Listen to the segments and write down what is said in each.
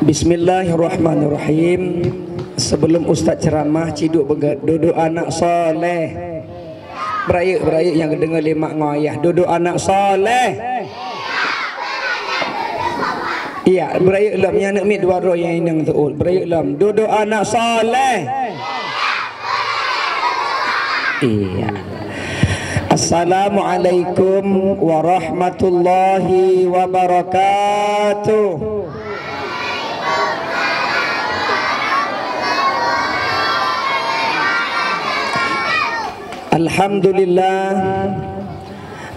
Bismillahirrahmanirrahim. Sebelum ustaz ceramah, ciduk duduk anak soleh. Berayuk yang dengar lemak ngoyah. Duduk anak soleh. Iya, berayuk lam yang nak mit dua roh yang inang tu. Berayuk lam. Duduk anak soleh. Iya. Assalamualaikum warahmatullahi wabarakatuh. Alhamdulillah,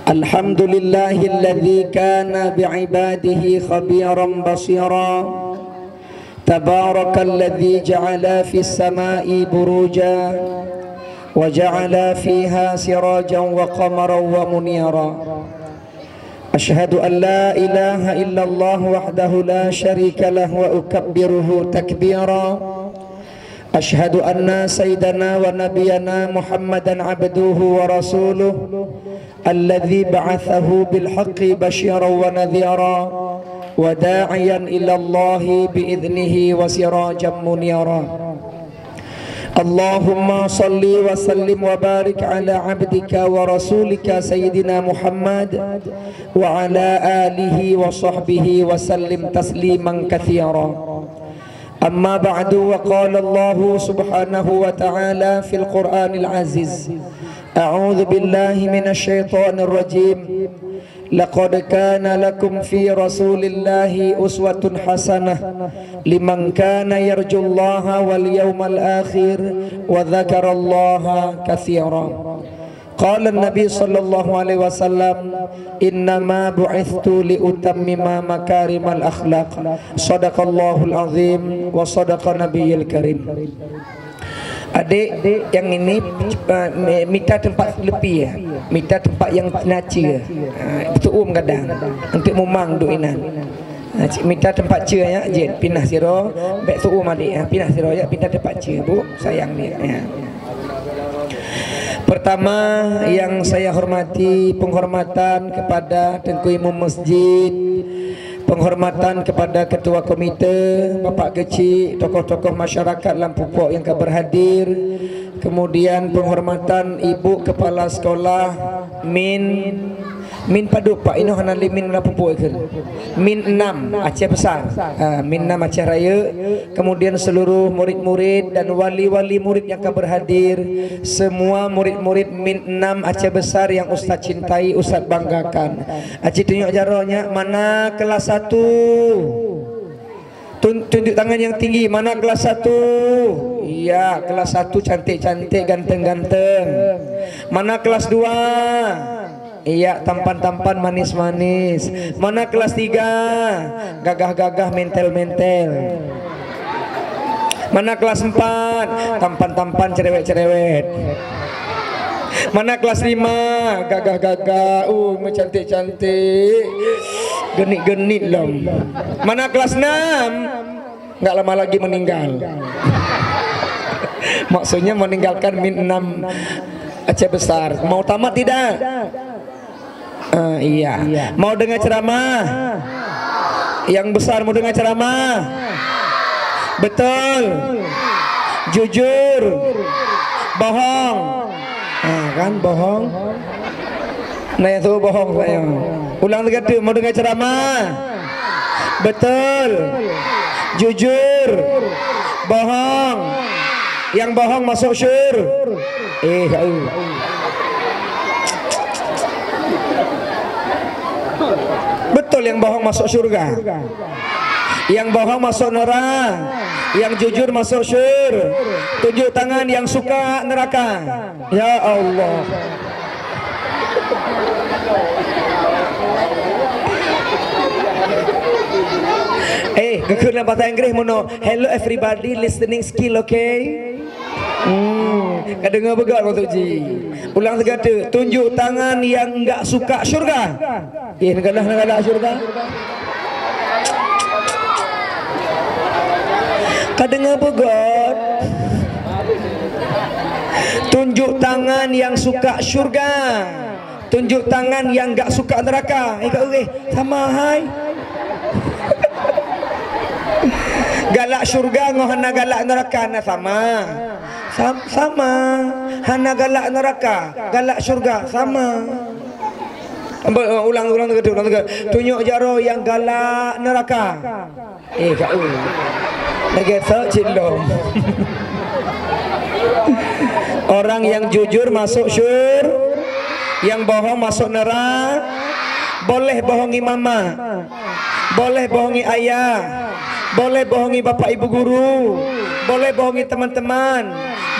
alhamdulillahilladzi kana bi'ibadihi khabiran basira. Tabarakalladzi ja'ala fis sama'i buruja wa ja'ala fiha sirajan wa qamaran wa munira. Ashhadu an la ilaha illallah wahdahu la syarika lahu wa ukabbiruhu takbira. أشهد أن سيدنا ونبينا محمدا عبده ورسوله الذي بعثه بالحق بشيرا ونذيرا وداعيا إلى الله بإذنه وسراجا منيرا. اللهم صل وسلم وبارك على عبدك ورسولك سيدنا محمد وعلى آله وصحبه وسلم تسليما كثيرا. أما بعد، وقال الله سبحانه وتعالى في القرآن العزيز: أعوذ بالله من الشيطان الرجيم. لقد كان لكم في رسول الله أسوة حسنة لمن كان يرجو الله واليوم الآخر وذكر الله كثيرا. قال النبي صلى الله عليه وسلم: إنما بعثت لأتمم مكارم الأخلاق. صدق الله العظيم وصدق نبي الكريم. Adik yang ini minta tempat lebih ya, minta tempat yang naci ya. Betul kadang untuk memang duinan. Minta tempat cia ya, jen pindah siro, baik tu adik ya, pindah siro ya, pindah tempat cia bu, sayang dia ya. Pertama yang saya hormati, penghormatan kepada Tengku Imam Masjid, penghormatan kepada Ketua Komite, Bapak Kecil, tokoh-tokoh masyarakat Lampupok yang berhadir. Kemudian penghormatan Ibu Kepala Sekolah Min Padu Pak Ino Hanali Min Lampupok ke Min 6 Aceh Besar, Min 6 Aceh Raya. Kemudian seluruh murid-murid dan wali-wali murid yang berhadir, semua murid-murid Min 6 Aceh Besar yang Ustaz cintai, Ustaz banggakan. Aceh tunjuk jaronya, mana kelas 1? Tunjuk tangan yang tinggi, mana kelas 1? Iya, kelas 1 cantik-cantik, ganteng-ganteng. Mana kelas 2? Iya, tampan-tampan, manis-manis. Mana kelas 3? Gagah-gagah, mentel-mentel. Mana kelas 4? Tampan-tampan, cerewet-cerewet. Mana kelas 5? Gagah-gagah, cantik-cantik, genit-genit lah. Mana kelas 6? Enggak lama lagi meninggal. Maksudnya meninggalkan Min 6 Aceh Besar. Mau tamat tidak? Iya. Mau dengar ceramah? Yang besar mau dengar ceramah? Betul? Jujur? Bohong? Kan bohong? Nah itu bohong saya. Ulang lagi, mau dengar ceramah? Betul? Jujur? Bohong? Yang bohong masuk syurga? Betul, yang bohong masuk syurga, yang bohong masuk neraka, yang jujur masuk syurga. Tunjuk tangan yang suka neraka. Ya Allah. Kekena bahasa Inggris mono. Hello everybody, listening skill, okay? Kau dengar begal Pak Ji. Ulang sekali. Tunjuk tangan yang enggak suka syurga. Negalah syurga. Kau dengar begal. Tunjuk tangan yang suka syurga. Tunjuk tangan yang enggak suka neraka. Kau sama hai. Galak syurga dengan hana galak neraka na sama. Sama. Hana galak neraka, galak syurga sama. Ulang tunjuk jaro yang galak neraka. Kau lagi search lo. Orang yang jujur masuk yang bohong masuk neraka. Boleh bohongi mama, boleh bohongi ayah, boleh bohongi bapak ibu guru, boleh bohongi teman-teman,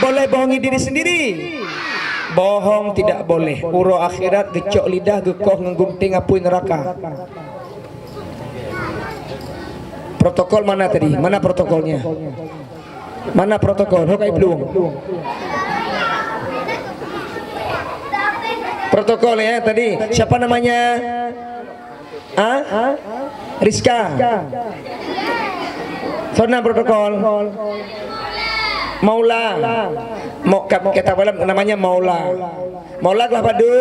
boleh bohongi diri sendiri. Bohong tidak boleh. Uro akhirat gecok lidah gekoh nggunting apui neraka. Protokol mana tadi? Mana protokolnya? Mana protokol? Hokai belum? Protokol ya tadi. Siapa namanya? Rizka. Sona protokol. Maula. Kata malam namanya Maula. Maula kelah padu.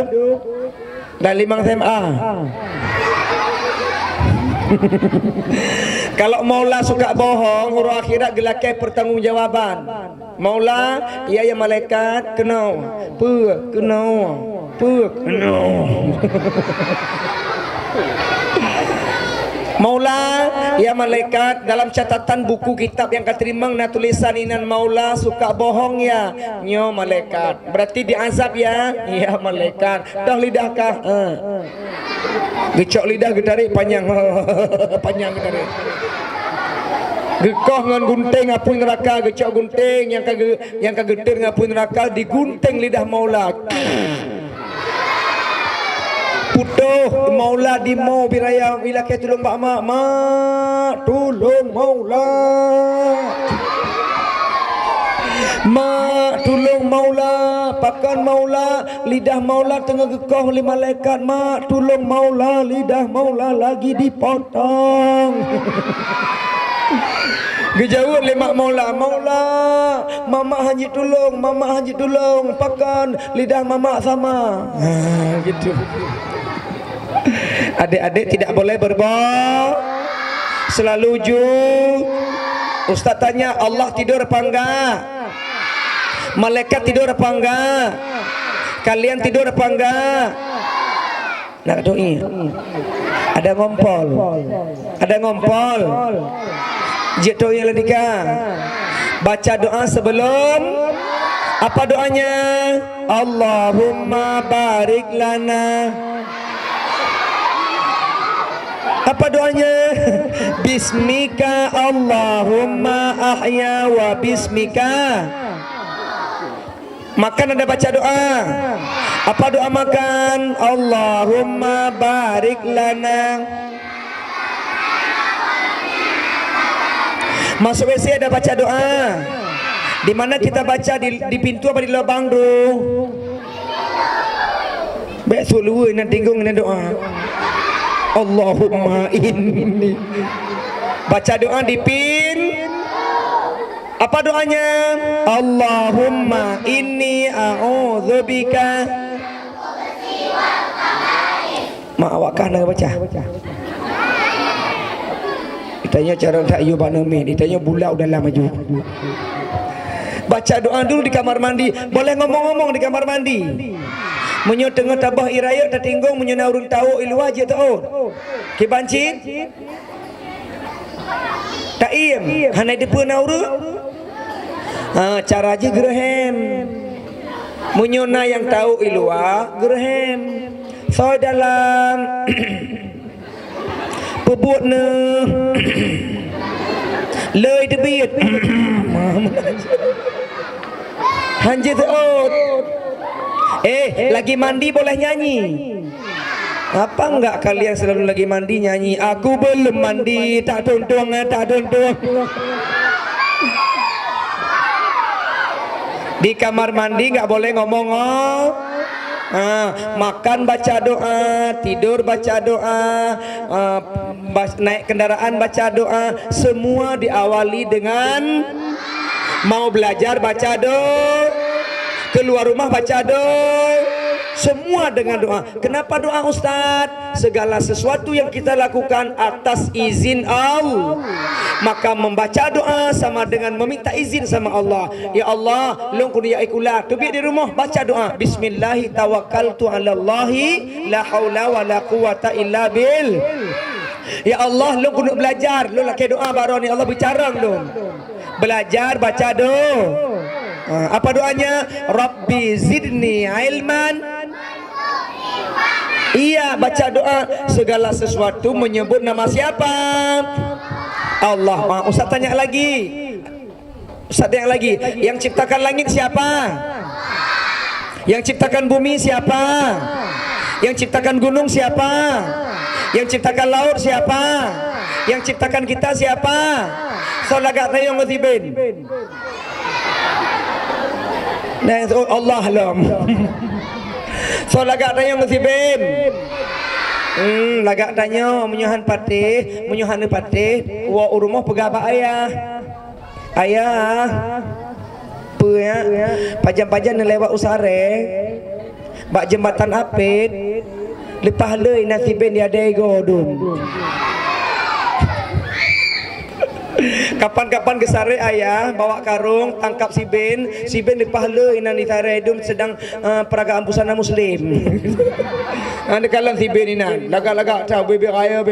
Dan 5 SMA. Kalau Maula suka bohong, huruf akhirat gelakai pertanggungjawaban. Maula, ia yang malaikat kenau. Kenau. Maula, ya malaikat dalam catatan buku kitab yang keterimang na tulisan inan Maula suka bohong ya. Nyo malaikat. Berarti diazab ya. Ya malaikat. Dah lidah kah? Gecok lidah gedari panjang. Panjang gedari. Gekoh ngan gunting apun neraka, gecok gunting yang kagetir ngapun neraka digunting lidah Maula. Putuh Maula di mau biraya bila ke tolong Pak Mak tolong Maula. Mak tolong Maula, pakan Maula, lidah Maula tengah gekoh oleh malaikat. Mak tolong Maula, lidah Maula lagi dipotong. Gejauh lemak Maula, Mama haji tolong, pakan lidah Mama sama. Gitu. Adik-adik tidak boleh berbohong. Selalu Ustaz tanya, Allah tidur apa enggak? Malaikat tidur apa enggak? Kalian tidur apa enggak? Nak doi. Ada ngompol. Jatuh yang ledika. Baca doa sebelum. Apa doanya? Allahumma barik lana. Apa doanya? Bismika Allahumma ahya wa bismika. Makan ada baca doa. Apa doa makan? Allahumma barik lana. Masuk WC ada baca doa. Di mana kita baca di pintu apa di lubang tu? Besok luwe nak tinggung nak doa. Allahumma inni. Baca doa di pin. Apa doanya? Allahumma inni a'udzubika. Mak awakkah nak baca? Ditanya cara tak you banami, ditanya bulau dalam maju. Baca doa dulu di kamar mandi. Boleh ngomong-ngomong di kamar mandi. Menyo tengah tabah iraya tertinggung menyo naurun tahu ilwa je tahu. Kibancit. Tak iem. Hanai depa nauru. Cara je gerhem. Menyo na yang tahu ilwa gerhem. So dalam pebut ne lei debit. Hanje tahu. Lagi mandi boleh nyanyi. Apa enggak kalian selalu lagi mandi nyanyi? Aku belum mandi, tak tuntung. Di kamar mandi enggak boleh ngomong. Makan baca doa, tidur baca doa, naik kendaraan baca doa. Semua diawali dengan mau belajar baca doa. Keluar rumah baca doa, Semua dengan doa. Kenapa doa Ustaz? Segala sesuatu yang kita lakukan atas izin Allah. Maka membaca doa sama dengan meminta izin sama Allah. Ya Allah, long kudu ya ikula. Tubi di rumah baca doa. Bismillahi tawakkaltu 'ala Allahi la haula wala quwata illa bil. Ya Allah, lu kudu belajar. Lu laki doa baru ni Allah bicara lu. Belajar baca doa. Apa doanya? Rabbi zidni ilman. Iya, baca doa. Segala sesuatu menyebut nama siapa? Allah. Ustaz tanya lagi. Ustaz tanya lagi. Yang ciptakan langit siapa? Yang ciptakan bumi siapa? Yang ciptakan gunung siapa? Yang ciptakan laut siapa? Yang ciptakan kita siapa? So lagak tayong ngutibin. Nah, Allah lam. So lagak tayong ngutibin. Lagak tanya menyuhan patih, menyuhan patih. Wa rumah pegawai ayah. Ayah. Apa ya? Pajan-pajan lewat usare. Bak jembatan apit. Lepas le nasibin dia dego dun. Kapan-kapan gesare ayah bawa karung tangkap si Ben lepas le inan ditare dum sedang peragaan busana muslim. Anda kalan si Ben inan lagak-lagak tahu bebe raya.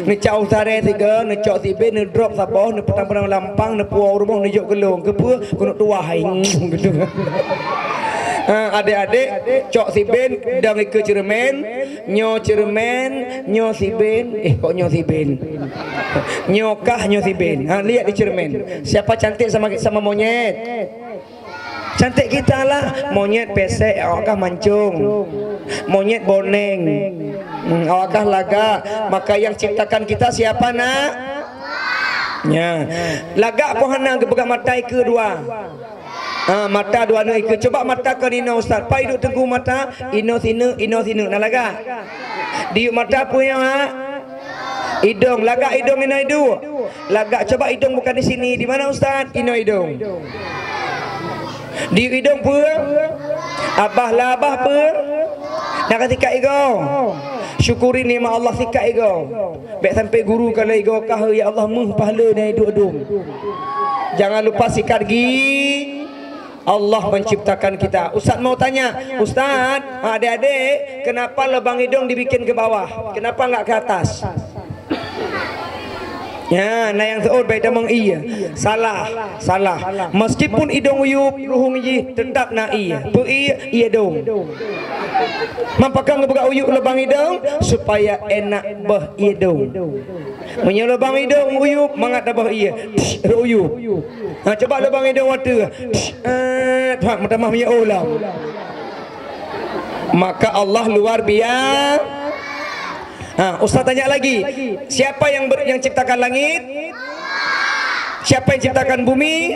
Necak utare tiga, necak si Ben, ne drop sapoh, ne petang-petang lampang, ne puau rumah, ne jok gelung, kepa, kena tuah haing gitu. Adik-adik cok si Ben dang ke cermen, nyo cermen, nyo si Ben, kok nyo si Ben. Nyokah nyo si Ben. Lihat di cermen. Siapa cantik sama monyet? Cantik kita lah. Monyet pesek, awakah mancung. Monyet boneng. Awakah laga. Maka yang ciptakan kita siapa nak? Ya. Lagak pohana gebegang matai kedua. Mata dua nak ikut. Coba mata ke Nina Ustaz. Pai duk tengku mata. Ino sinu. Nak laga? Diuk mata punya hidung. Laga hidung ina hidung. Laga. Coba hidung bukan di sini. Di mana Ustaz? Ino hidung. Diuk hidung pun. Abah lah abah pun. Nak ketika ego. Syukuri nikmat Allah sikat ego. Baik sampai guru kalau ego kah ya Allah muh pahala na hidung. Jangan lupa sikat gigi. Allah menciptakan kita. Ustaz mau tanya, Ustaz, adik-adik, kenapa lubang hidung dibikin ke bawah? Kenapa enggak ke atas? Ya, nah yang seorang baik damang iya. Salah. Meskipun hidung uyup, ruhung ji tetap na iya. Pu iya dong. Mampakang ngebuka uyup lubang hidung supaya enak bah iya dong. Punya lubang hidung uyup mangat bah iya. Uyup. Coba lubang hidung water. Tuhan mutamah punya ulang. Maka Allah luar biasa. Ustaz tanya lagi. Siapa yang ciptakan langit? Siapa yang ciptakan bumi?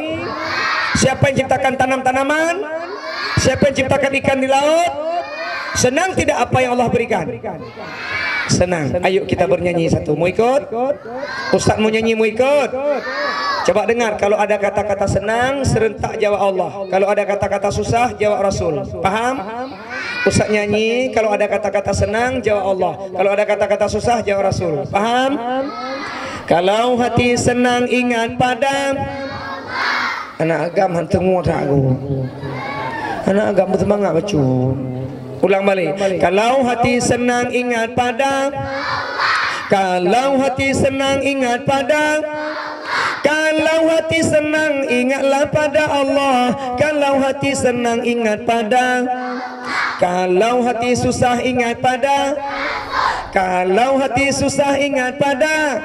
Siapa yang ciptakan tanam-tanaman? Siapa yang ciptakan ikan di laut? Senang tidak apa yang Allah berikan? Senang. Ayo kita bernyanyi satu. Mau ikut? Ustaz mau nyanyi, mau ikut? Coba dengar, kalau ada kata-kata senang serentak jawab Allah. Kalau ada kata-kata susah jawab Rasul. Paham? Ustaz nyanyi, kalau ada kata-kata senang jawab Allah. Kalau ada kata-kata susah jawab Rasul. Paham? Kalau hati senang ingat pada anak agam hantu tak aku. Anak agam bersemangat baca. Ulang balik. Kalau hati senang ingat pada. Kalau hati senang ingat pada. Kalau hati senang ingatlah pada Allah. Kalau hati senang ingat pada. Kalau hati susah ingat pada. Kalau hati susah ingat pada.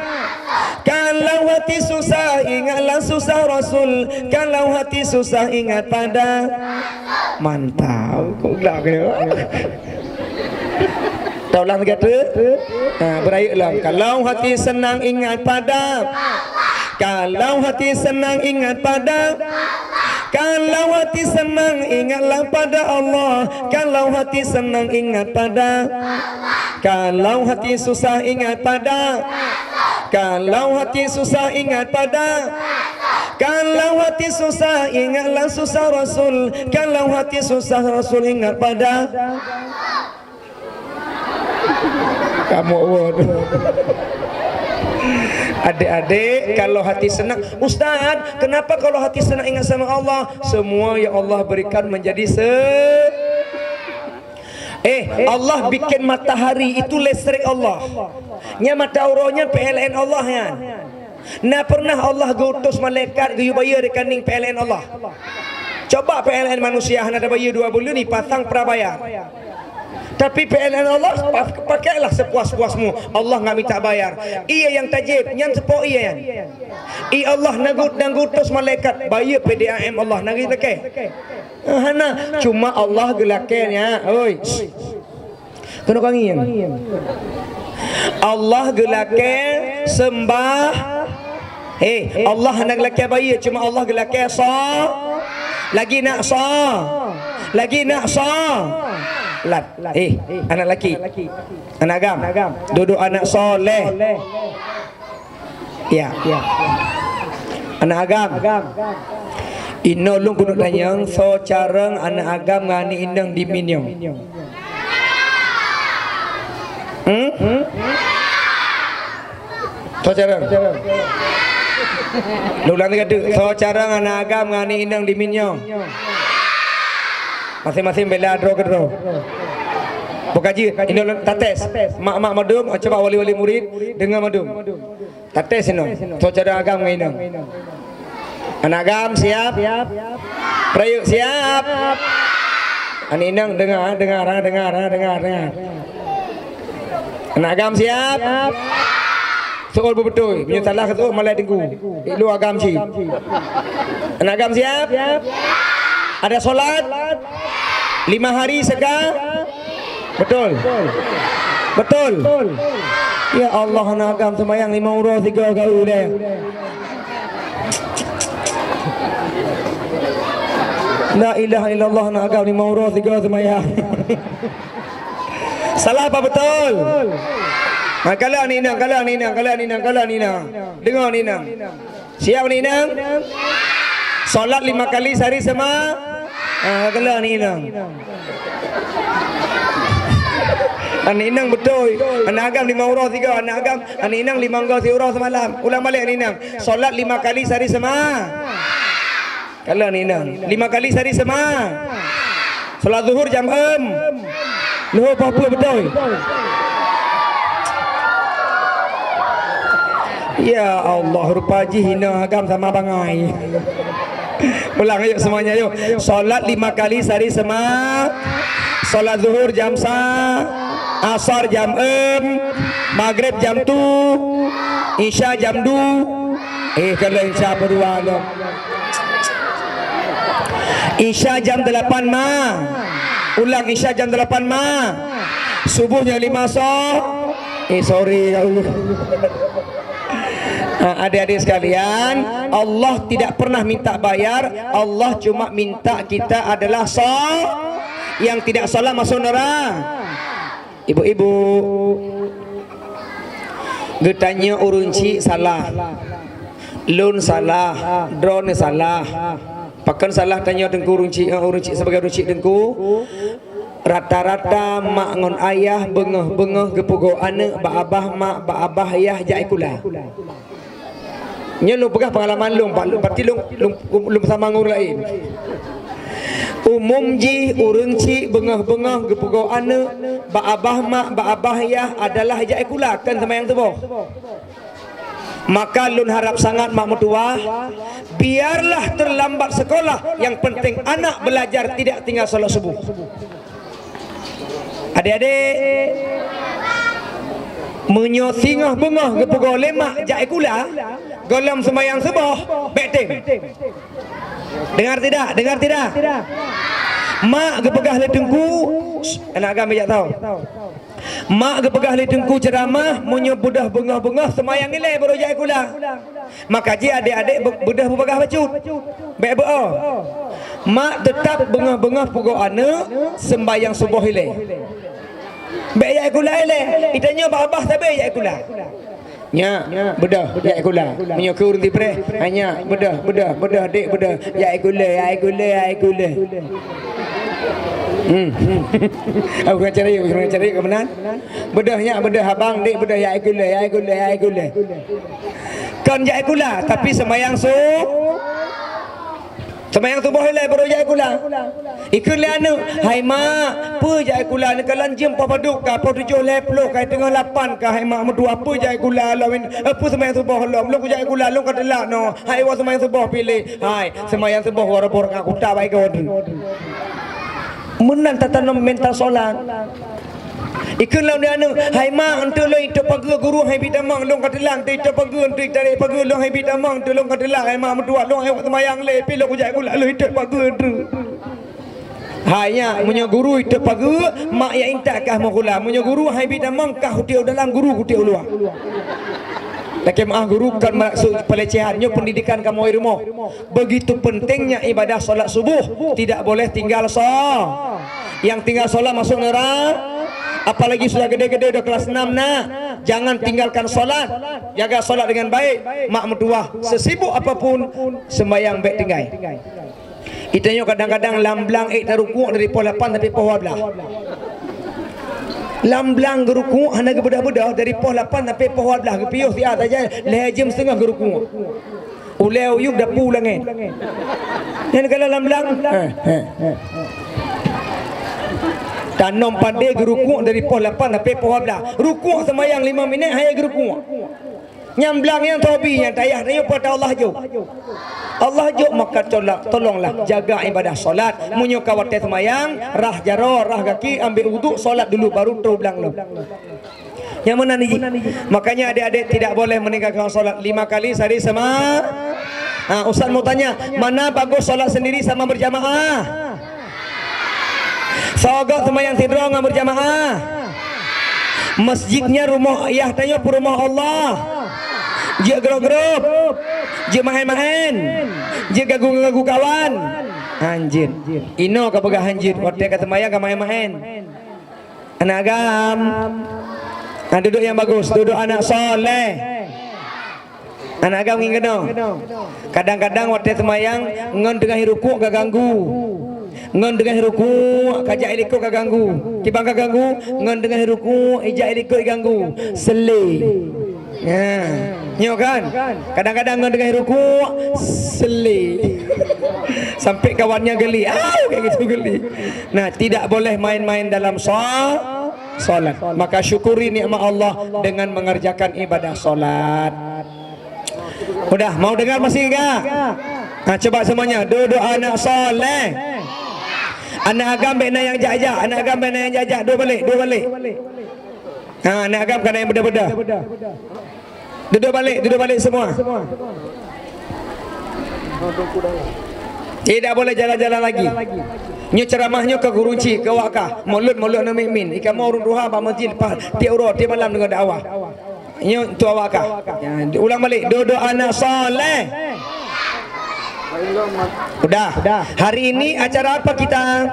Kalau hati susah ingatlah susah Rasul. Kalau hati susah ingat pada. Mantap. Kau ulang ke? Tahu ulang kata? Berayutlah. Kalau hati senang ingat pada. Kalau hati senang ingat pada. Kalau hati senang ingatlah pada Allah. Kalau hati senang ingat pada. Kalau hati susah ingat pada. Kalau hati susah ingat pada. Kalau hati susah ingatlah susah Rasul. Kalau hati susah Rasul ingat pada kamu. Adik-adik, kalau hati senang, Ustaz, kenapa kalau hati senang ingat sama Allah? Semua yang Allah berikan menjadi Allah bikin matahari itu listrik Allah. Nya mata auronya PLN Allah ya. Nah pernah Allah gutus malaikat gayu bayar rekening PLN Allah. Coba PLN manusia ada bayar 2 bulan ni pasang prabayar. Tapi PLN Allah pakailah sepuas-puasmu. Allah enggak minta bayar. Ia yang tajib, yang sepok ia yang. Allah nagutus malaikat bayar PDAM Allah nagi tekeh. Hana cuma Allah gelakenya. Oi. Kena kangian. Allah gelaken sembah. Allah nak gelaknya bayar cuma Allah gelaknya lagi nak lagi nak lat. Anak laki, anak agam, duduk anak soleh. Ya. Anak agam. Ino lung kuno tanyang so careng anak agam ngani indang di minyong. So careng. Lulang kata so careng anak agam ngani indang di minyong. Masing-masing bela dro ke dro. Bukaji ini tates. Mak madum coba wali-wali murid dengar madum. Tates ini. So cara agam ngina. Anak agam siap. Prayuk siap. Ani nang dengar. Anak agam siap. Soal betul. Punya salah tu malai tengku. Lu agam si. Anak agam siap. Ada solat 5 hari sega. Betul. Ya Allah nak agam semayang 5 urus 3 kali dah. La ilaha illallah nak agam 5 urus 3 semayang. Salah apa betul? Kalau ni nang. Dengar ni nang. Siap ni nang? Solat 5 kali sehari sama. Kalau ni nang. Anak inang betul. Anak agam 5 urus 3. Anak agam anak inang 5 urus semalam. Ulang balik anak inang. Solat 5 kali sehari sama. Kalau ni inang 5 kali sehari sama. Solat zuhur jam 6. Luhur apa betul? Ya Allah, rupa haji hina agam sama bangai. Ulang yuk semuanya yuk. Solat 5 kali sehari sama. Solat zuhur jam 1, asar jam 6, maghrib jam 2, isya jam 2. Kalau isya berdua lo. Isya jam 8 ma. Ulang isya jam 8 ma. Subuhnya 5 so. Sorry kau. Adik-adik sekalian, Allah tidak pernah minta bayar. Allah cuma minta kita adalah yang tidak salah masuk neraka. Ibu-ibu, getanya urunci salah, lun salah, drone salah, pakan salah tanya tengku urunci sebagai urunci tengku. Rata-rata mak ngon ayah bengah gepugo anak ba abah mak ba abah ayah jai kula. Nya lu pegah pengalaman lu berarti lu sama ngurus lain. Umum ji urunci bengah gepugo anak ba abah mak ba abah ayah adalah jai kula kan sama yang tu boh. Maka lun harap sangat mak mertua biarlah terlambat sekolah, yang penting anak belajar tidak tinggal solat subuh. Adik-adik menyosingah bengah gepugo lemak jai kula golam sembahyang subuh betim. Dengar tidak? Mak gepegah le tengku anak agama jak tahu. Mak gepegah le tengku ceramah munyo budah bengah-bengah sembahyang ile baru jai kula. Maka ji adik-adik budah bepegah bacut. Baik beo. Mak tetap bengah-bengah pugo anak sembahyang subuh ile. Baik jai kula ile. Itanya abah tabe jai kula. nya bedah ya gula menyokur di pre hanya bedah dek bedah ya gula aku nak cari ke mana bedahnya bedah abang dek bedah ya gula kan ya gula tapi semayang subuh helai baru ya gula ikut anu hai mak apa ya gula ni kalan jam papaduk ka pa 7 leplo kai tengah 8 ka hai mak medu apa ya gula lawan apa semayang subuh lom lu ya gula lu kadelak no hai wa semayang subuh pilih hai semayang subuh wara-wara ka kuta baik kau menan tatanam mental solat ikut lawan dia anu hai mak ente lo itu pagi guru hai bidamang long kadelang te itu pagi ente dari pagi long hai bidamang tu long kadelang hai mak medu long hai semayang le pilih ku ya gula lu itu pagi ente hanya punya guru itu pagi mak ya intakah mengula punya guru hai bidamang kah dia dalam guru dia luar laki maaf guru kan maksud pelecehannya pendidikan kamu rumah begitu pentingnya ibadah solat subuh tidak boleh tinggal yang tinggal solat masuk neraka apalagi sudah gede-gede udah kelas 6 nak jangan tinggalkan solat jaga solat dengan baik mak mertua sesibuk apapun sembahyang baik tinggal itanya kadang-kadang lamblang taruku dari pukul 8 sampai pukul 12 lamblang geruku hanya ke budak-budak dari pukul 8 sampai pukul 12 kepiuh siap saja lejam setengah geruku uleu yuk dah pulang dan kalau lamblang tanam pandai gerukuk dari pukul 8 sampai pukul 12 rukuk semayang 5 minit hanya gerukuk nyamblang yang tobi yang tayah tanya pada Allah maka tolonglah jaga ibadah solat munyo kawat semayang rah jaro rah kaki ambil wuduk solat dulu baru terulang lo yang mana ni makanya adik-adik tidak boleh meninggalkan solat 5 kali sehari sama Ustaz mau tanya mana bagus solat sendiri sama berjamaah sogok semayang tidur dengan berjamaah masjidnya rumah ayah tanya pun rumah Allah dia grup-grup dia main-main dia gagu-gagu kawan anjir ino kapagah anjir waktu kata semayang ke main-main anak agam duduk yang bagus duduk anak soleh anak agam ingin kena kadang-kadang waktu semayang ngon tengah rukuk gak ganggu ngon dengan ruku kajak iliko kaganggu kibang kaganggu ngon dengan ruku ijak iliko ganggu sele nyo kan kadang-kadang ngon dengan ruku sele sampai kawannya geli kayak gitu geli nah tidak boleh main-main dalam solat maka syukuri nikmat Allah dengan mengerjakan ibadah solat udah mau dengar masih enggak coba semuanya duduk anak soleh anak agam bena yang jajak anak agam bena yang jajak dua balik anak agam kena yang beda-beda duduk balik semua tidak boleh jalan-jalan lagi nyo ceramahnya ke gurunci ke wakah mulut nak mimin ikan mau urun ruha ba masjid tiap urut tiap malam dengan dakwah nyo tu wakah ulang balik duduk anak soleh. Udah. Hari ini acara apa kita?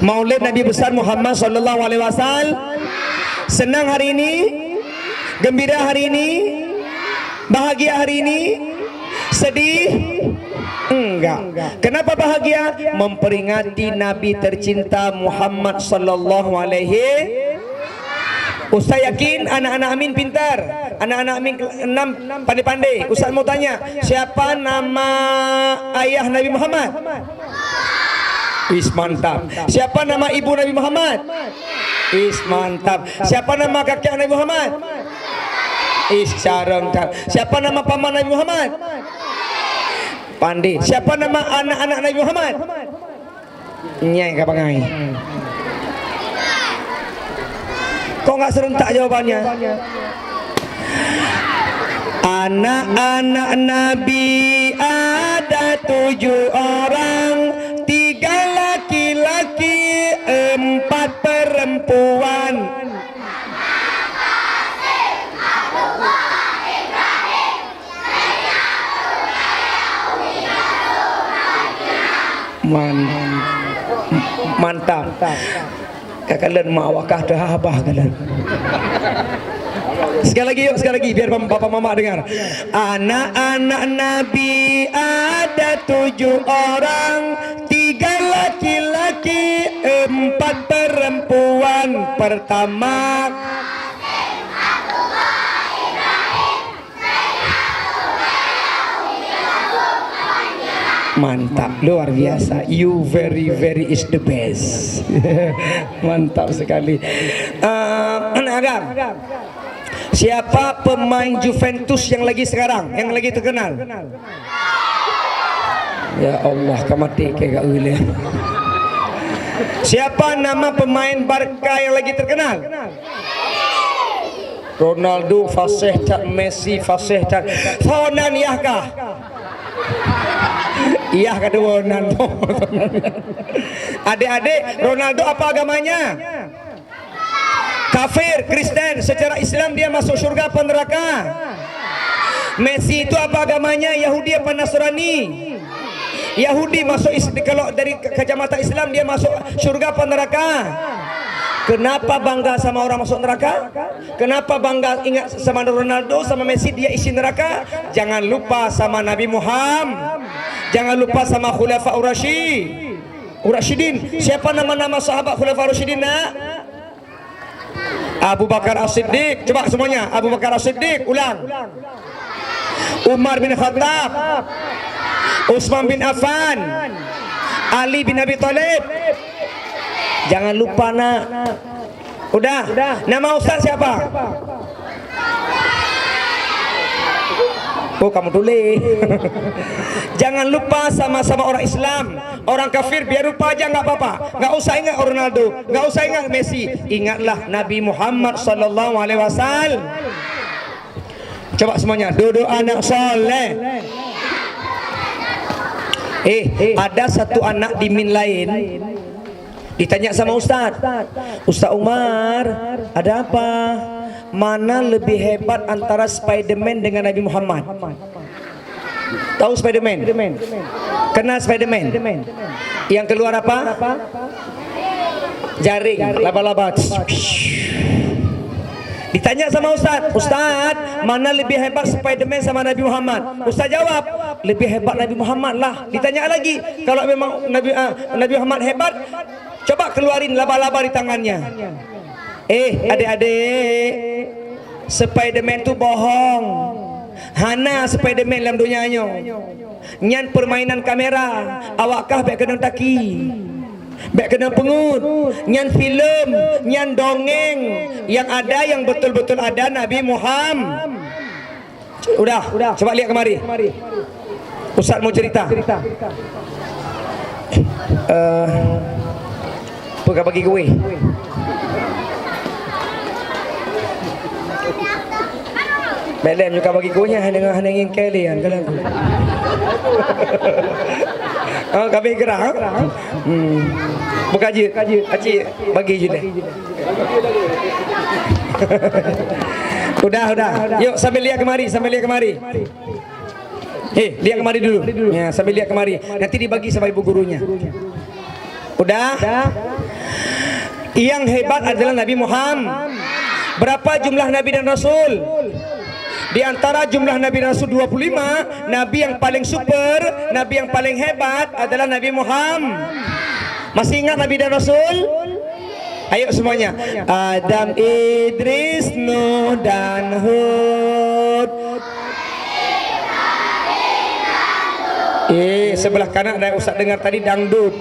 Maulid Nabi besar Muhammad sallallahu alaihi wasallam. Senang hari ini? Gembira hari ini? Bahagia hari ini? Sedih? Enggak. Kenapa bahagia? Memperingati Nabi tercinta Muhammad sallallahu alaihi. Ustaz yakin anak-anak Amin pintar, anak-anak Amin 6 pandai-pandai. Ustaz mau tanya, siapa nama ayah Nabi Muhammad? Is mantap. Siapa nama ibu Nabi Muhammad? Is mantap. Siapa nama kakek Nabi Muhammad? Is carang. Siapa nama paman Nabi Muhammad? Pandai. Siapa nama anak-anak Nabi Muhammad? Nyai kapangai. Kok nggak serentak jawabannya? Anak-anak Nabi ada 7 orang, 3 laki-laki, 4 perempuan. Mantap. Kalian mak wakah dah abah kalian. Sekali lagi yuk, sekali lagi biar bapak mama dengar. Anak-anak Nabi ada 7 orang, 3 laki-laki, 4 perempuan. Pertama mantap, luar biasa. You very is the best. Mantap sekali. Anak Agam, siapa pemain Juventus yang lagi sekarang, yang lagi terkenal? Ya Allah, kamati kayak gak boleh. Siapa nama pemain Barca yang lagi terkenal? Ronaldo, fasih tak Messi, fasih tak Fonan Yahkah? Iya kata Ronaldo. Adik-adik, Ronaldo apa agamanya? Kafir, Kristen. Secara Islam dia masuk syurga apa neraka? Messi itu apa agamanya? Yahudi apa Nasrani? Yahudi masuk, kalau dari kacamata Islam dia masuk syurga apa neraka? Kenapa bangga sama orang masuk neraka? Kenapa bangga ingat sama Ronaldo, sama Messi dia isi neraka? Jangan lupa sama Nabi Muhammad. Jangan lupa sama Khulafaur Rasyidin. Siapa nama-nama sahabat Khulafaur Rasyidin nak? Abu Bakar As-Siddiq. Coba semuanya. Abu Bakar As-Siddiq. Ulang. Umar bin Khattab. Utsman bin Affan. Ali bin Abi Thalib. Jangan lupa nak. Udah. Nama ustaz siapa? Oh, kamu tulis. Jangan lupa sama-sama orang Islam. Orang kafir biar lupa aja nggak apa-apa. Nggak usah ingat Ronaldo, nggak usah ingat Messi. Ingatlah Nabi Muhammad sallallahu alaihi wasallam. Coba semuanya, duduk anak soleh. Ada satu anak di min lain ditanya sama Ustaz Umar, ada apa? Mana lebih hebat antara Spiderman dengan Nabi Muhammad? Tahu Spiderman? Kenal Spiderman? Yang keluar apa? Jaring, laba-laba. Ditanya sama Ustaz, mana lebih hebat Spiderman sama Nabi Muhammad? Ustaz jawab, lebih hebat Nabi Muhammad lah. Ditanya lagi, kalau memang Nabi Muhammad hebat, coba keluarin laba-laba di tangannya. Adik-adik, Spiderman tu bohong. Hana Spiderman dalam dunianya. Nyan permainan kamera. Awakkah baik kena taki, baik kena pengut. Nyan filem, nyan dongeng. Yang ada, yang betul-betul ada Nabi Muhammad. Udah, coba lihat kemari. Ustaz mau cerita. Pergi bagi kue. Belem juga bagi kuenya hanya ingin kalian kalau tu. Oh, kami gerak. Buka je, acik bagi je deh. Udah. Yuk sambil lihat kemari. Lihat kemari dulu. Ya, sambil lihat kemari. Nanti dibagi sama ibu gurunya. Udah. Yang hebat adalah Nabi Muhammad. Berapa jumlah Nabi dan Rasul? Di antara jumlah Nabi Rasul 25, Nabi yang paling super, Nabi yang paling hebat adalah Nabi Muhammad. Masih ingat Nabi dan Rasul? Ayo semuanya. Adam, Idris, Nuh dan Hud. Sebelah kanan ada Ustaz dengar tadi dangdut.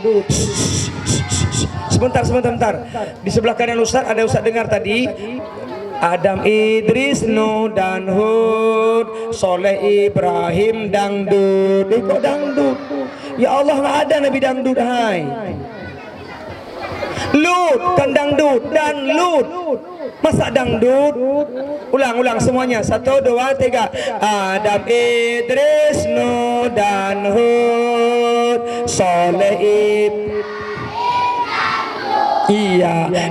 Sebentar. Di sebelah kanan Ustaz ada Ustaz dengar tadi Adam, Idris, Nuh dan Hud, Soleh, Ibrahim, dangdut. Kok dangdut? Ya Allah, nggak ada Nabi dangdut. Hai, Lut kan dangdut, dan Lut masa dangdut. Ulang semuanya. 1, 2, 3. Adam, Idris, Nuh dan Hud, Soleh,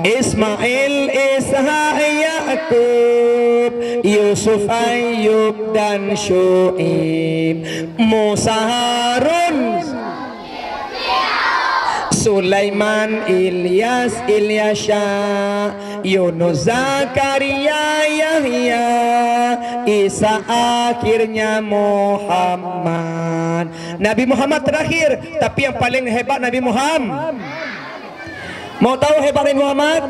Ismail, Ishaq, Yaqub, Yusuf, Ayub dan Syu'ib, Musa, Harun, Sulaiman, Ilyas, Ilyasya, Yunus, Zakaria, Yahya, Isa, akhirnya Muhammad. Nabi Muhammad terakhir, tapi yang paling hebat Nabi Muhammad. Mau tahu hebat Nabi Muhammad?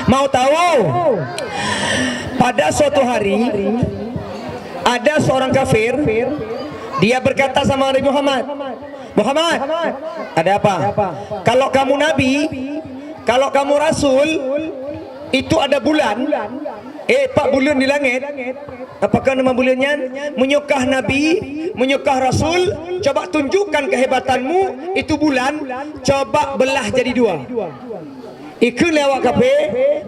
Mau tahu? Pada suatu hari ada seorang kafir, dia berkata sama Nabi Muhammad, Muhammad, ada apa? Kalau kamu nabi, kalau kamu rasul, itu ada bulan, 4 bulan di langit. Apakah nama bulannya? Menyukah nabi, menyukah rasul. Coba tunjukkan kehebatanmu. Itu bulan, coba belah jadi 2. Ikut lewat kafe.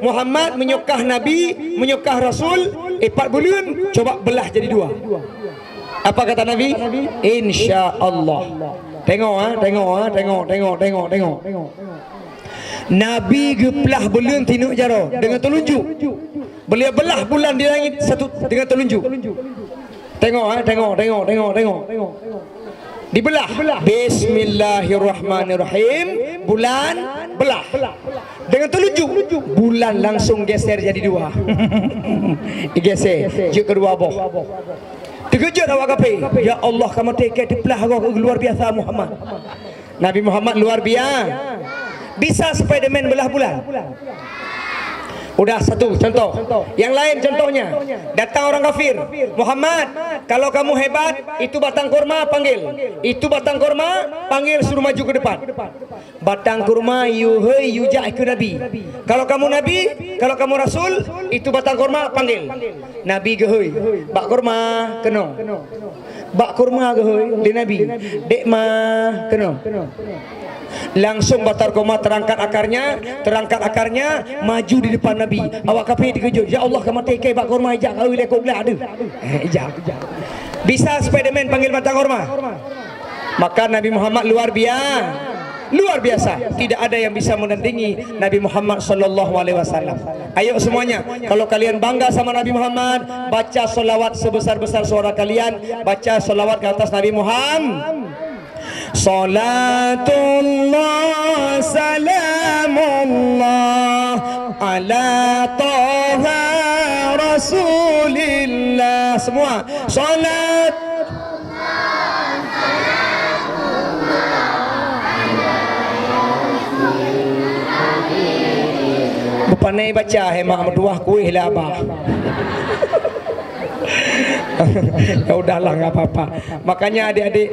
Muhammad menyukah nabi, menyukah rasul, 4 bulan, coba belah jadi 2. Apa kata Nabi? Insya Allah. Tengok, tengok. Nabi geplah bulan tinuk jaro dengan telunjuk. Beliau belah bulan di langit satu dengan telunjuk. Tengok. Dibelah. Bismillahirrahmanirrahim. Bulan belah dengan telunjuk. Bulan langsung geser jadi 2. Digeser. Je kedua boh. Terkejut awak kafe. Ya Allah, kamu teka dibelah luar biasa Muhammad. Nabi Muhammad luar biasa. Bisa Spiderman belah bulan. Udah satu contoh. Yang lain contohnya, datang orang kafir. Muhammad, kalau kamu hebat, itu batang kurma panggil. Itu batang kurma panggil, suruh maju ke depan. Batang kurma yuja ikut Nabi. Kalau kamu nabi, kalau kamu rasul, itu batang kurma panggil. Nabi gehoy. Bak kurma keno. Bak kurma gehoy di Nabi. Dek ma keno. Langsung batang kurma terangkat akarnya, maju di depan Nabi. Awak kafir dikejut. Ya Allah, kamu tekai bak kurma ijak kau lekok belah ada. Ijak. Bisa Spiderman panggil batang kurma. Maka Nabi Muhammad luar biasa. Tidak ada yang bisa menandingi Nabi Muhammad sallallahu alaihi wasallam. Ayo semuanya, kalau kalian bangga sama Nabi Muhammad, baca selawat sebesar-besar suara kalian. Baca selawat ke atas Nabi Muhammad. Salatullah salamullah ala Taha Rasulillah. Semua salat. Bukannya baca hemat mertuah kuih lah abah. Ya udahlah, nggak apa-apa. Makanya adik-adik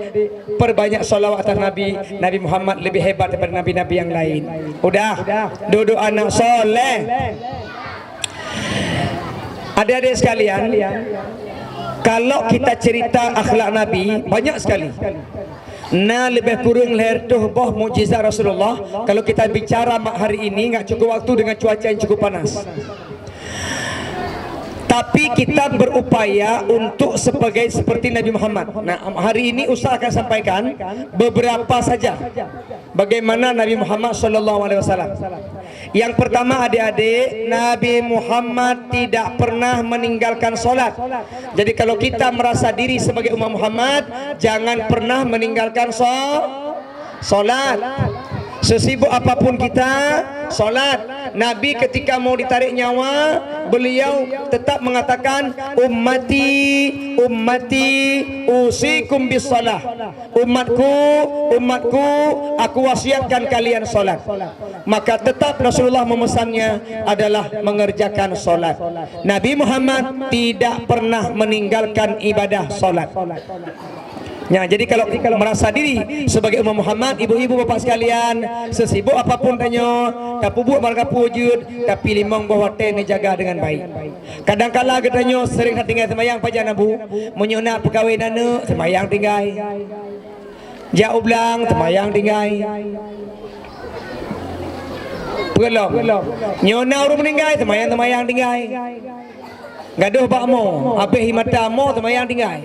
perbanyak solawat atas Nabi. Nabi Muhammad lebih hebat daripada nabi-nabi yang lain. Udah duduk anak soleh. Adik-adik sekalian, kalau kita cerita akhlak Nabi banyak sekali. Nah, lebih kurang leher tuh boh mukjizat Rasulullah. Kalau kita bicara hari ini nggak cukup waktu dengan cuaca yang cukup panas. Tapi kita berupaya untuk seperti Nabi Muhammad. Nah, hari ini Ustaz akan sampaikan beberapa saja bagaimana Nabi Muhammad SAW. Yang pertama adik-adik, Nabi Muhammad tidak pernah meninggalkan solat. Jadi kalau kita merasa diri sebagai umat Muhammad, jangan pernah meninggalkan solat. Sesibuk apapun kita, solat. Nabi ketika mau ditarik nyawa, beliau tetap mengatakan, ummati usikum bis salah. Umatku, aku wasiatkan kalian solat. Maka tetap Rasulullah memesannya adalah mengerjakan solat. Nabi Muhammad tidak pernah meninggalkan ibadah solat. Ya, jadi kalau merasa diri sebagai umat Muhammad, ibu-ibu bapak sekalian, sesibuk apapun tanya, kapubuh marga pujud, tapi limong bawa ten jaga dengan baik. Kadang-kala katanya sering tinggal semayang pajana bu, menyuna pegawai nana semayang tinggal, jauh belang semayang tinggal, pelong, nyona urung meninggal semayang tinggal, gaduh bakmo, abeh himata mo semayang tinggal.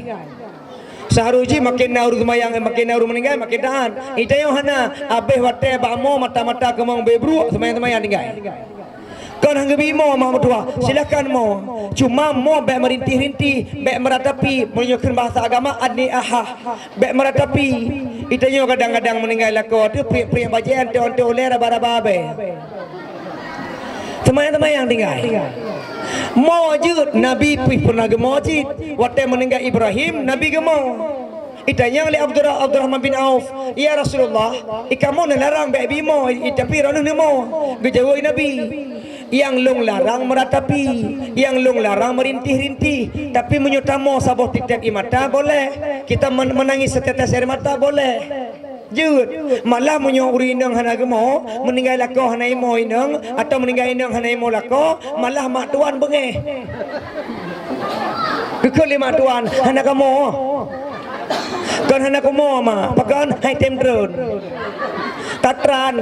Seharuji makin naur semayang, makin naur meninggal, makin tahan. Ita yang hana abeh wate bamo mata-mata kemang bebru semayang tinggal. Kau hangga bimo mak mertua, silakan mo. Cuma mo baik merintih-rintih, baik meratapi, menyukai bahasa agama adni aha, baik meratapi. Itanya kadang-kadang meninggal aku tu pria bajian tu oleh raba-raba be. Teman-teman yang tinggal. Mojud Nabi pernah ke masjid. Waktu meninggal Ibrahim, Nabi ke mau. Itanya oleh Abdurrahman bin Auf, ya Rasulullah, ikamu larang baik bimo, tapi ranu nemo. Gejawab Nabi, yang long larang meratapi, yang long larang merintih-rintih, tapi menyutamo sabuh titik mata boleh. Kita menangis setetes air mata boleh. Jud, malah menyuri nang hanagemo, meninggal lako hanai mo inang atau meninggal inang hanai mo lako, malah mak tuan bengeh. Kekali mak tuan hanagemo. Kan hendak kumo ma, pakan hai temdron. Katran,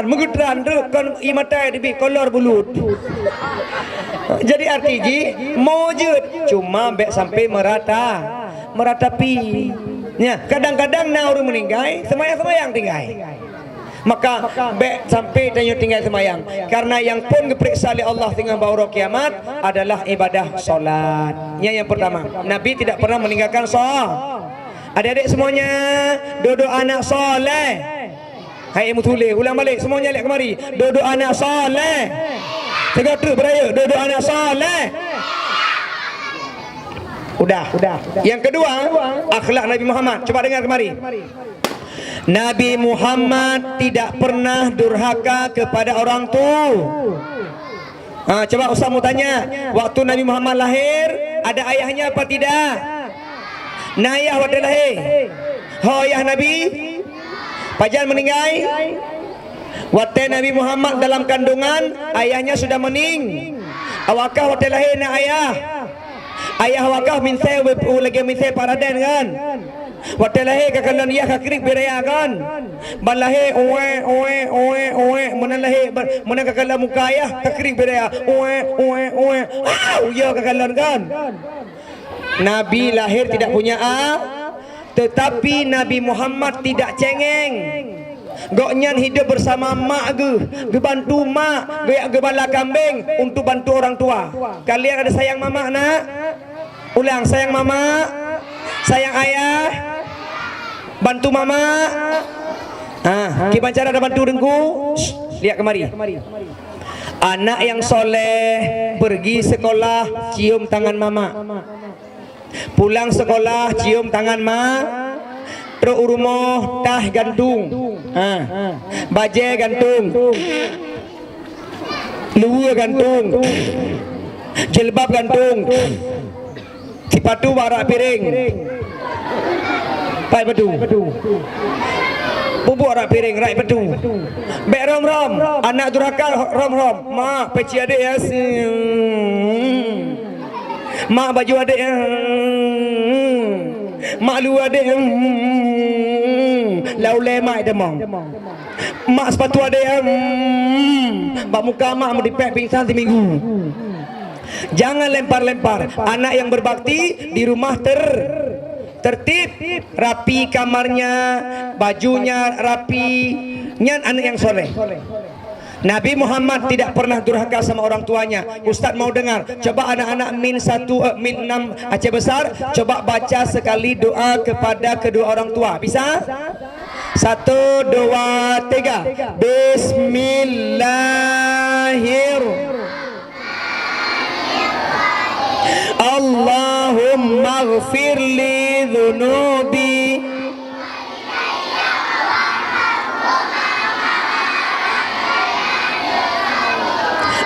mengutran tu kan imatai dibi kolor bulut. Jadi artinya mojud cuma bek sampai meratapi. Ya, kadang-kadang na orang meninggal, semayang tinggal. Maka bek sampai tanya tinggal semayang. Karena yang pun diperiksa oleh Allah dengan baura kiamat adalah ibadah solat. Yang pertama, Nabi tidak pernah meninggalkan solat. Adik-adik semuanya duduk anak soleh. Hai mutule ulang balik semuanya lihat kemari. Duduk anak soleh. Tegak beraya duduk anak soleh. Udah. Yang kedua, akhlak Nabi Muhammad. Coba dengar kemari. Nabi Muhammad tidak pernah durhaka kepada orang tua. Coba Ustaz mau tanya, waktu Nabi Muhammad lahir ada ayahnya apa tidak? Nayah waktu lahir. Ayah Nabi Pajan meninggal. Waktu Nabi Muhammad dalam kandungan, ayahnya sudah mening. Awakah waktu lahir na ayah. Ayah awakah minsai lagi minsai paraden kan. Waktu lahir kakalan ia kakrik beraya kan. Ban lahir oe mana lahir mana kakalan muka ayah kakrik beraya oe. Ya kakalan kan. Nabi lahir tidak punya tetapi Nabi Muhammad tidak cengeng. Goknyan hidup bersama mak ge bantu mak, ge bala kambing untuk bantu orang tua. Kalian ada sayang mama nak? Ulang, sayang mama, sayang ayah, bantu mama. Gimana cara ada bantu dengku? Lihat kemari. Anak yang soleh pergi sekolah cium tangan mama. Pulang sekolah cium tangan mak. Terus rumah tah gantung. Baje gantung. Luar gantung. Jilbab gantung. Sepatu barak piring. Pai bedu. Bubuk rak piring rai bedu. Bek rom. Anak durhaka rom. Mak peci adik ya. Mak baju adik mak lu adik lau lemai demong. Mak sepatu adik bak muka mak mau dipek pingsan seminggu. Jangan lempar-lempar. Anak yang berbakti di rumah tertib, rapi kamarnya, bajunya rapi. Nyan anak yang soleh. Nabi Muhammad tidak pernah durhaka sama orang tuanya. Ustaz mau dengar. Coba anak-anak min 6 Aceh besar, coba baca sekali doa kepada kedua orang tua. Bisa? 1, 2, 3. Bismillahirrahmanirrahim. Allahumma ighfir li dhunubi.